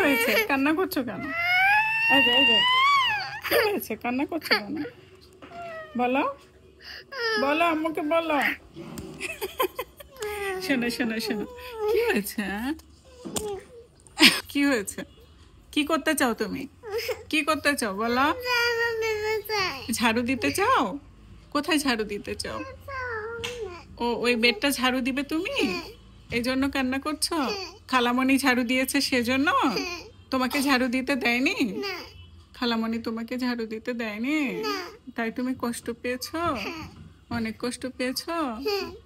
হয়েছে? কান্না করছো কেন? এই যে কি হয়েছে? কান্না করছো কেন? বলো বলো, আম্মুকে বলো। শোনো শোনো শোনো, কি হয়েছে? কি হয়েছে? কি করতে চাও তুমি? কি করতে চাও বলো? ঝাড়ু দিতে চাও? কোথায় ঝাড়ু দিতে চাও? ও, ওই বেডটা ঝাড়ু দিবে তুমি? এই জন্য কান্না করছো? খালামণি ঝাড়ু দিয়েছে সেজন্য? তোমাকে ঝাড়ু দিতে দেয়নি? খালামণি তোমাকে ঝাড়ু দিতে দেয়নি? তাই তুমি কষ্ট পেয়েছো? অনেক কষ্ট পেয়েছো?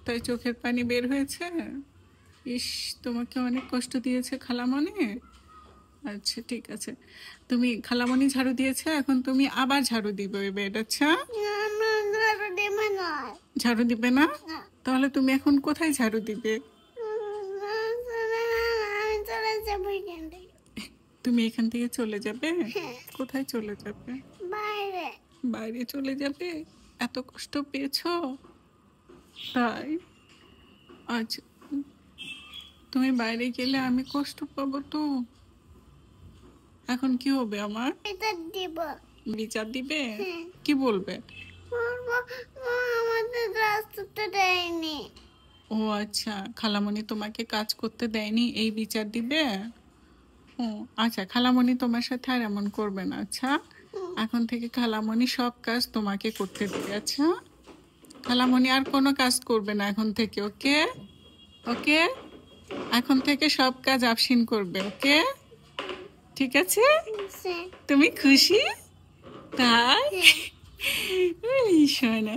তাই চোখের পানি বের হয়েছে? ইস, তোমাকে অনেক কষ্ট দিয়েছে খালামণি। আচ্ছা ঠিক আছে, তুমি খালামণি ঝাড়ু দিয়েছে, এখন তুমি আবার ঝাড়ু দিবে ওই বেড। আচ্ছা, ঝাড়ু দিবে না? তাহলে তুমি এখন কোথায় ঝাড়ু দিবে? তুমি এখান থেকে চলে যাবে? কোথায় চলে যাবে? বাইরে চলে যাবে? এত কষ্ট পেয়েছো তাই? আচ্ছা, তুমি বাইরে গেলে আমি কষ্ট পাবো তো। এখন কি হবে আমার? বিচার দিবে? কি বলবে? ও আচ্ছা, খালামণি তোমাকে কাজ করতে দেয়নি, এই বিচার দিবে? ও আচ্ছা, খালামণি তোমার সাথে আর এমন করবে না। আচ্ছা, এখন থেকে খালামণি সব কাজ তোমাকে করতে দেবে। আচ্ছা, খালামণি আর কোনো কাজ করবে না এখন থেকে। ওকে ওকে, এখন থেকে সব কাজ আফসিন করবে। ওকে ঠিক আছে? তুমি খুশি তাই? শোনা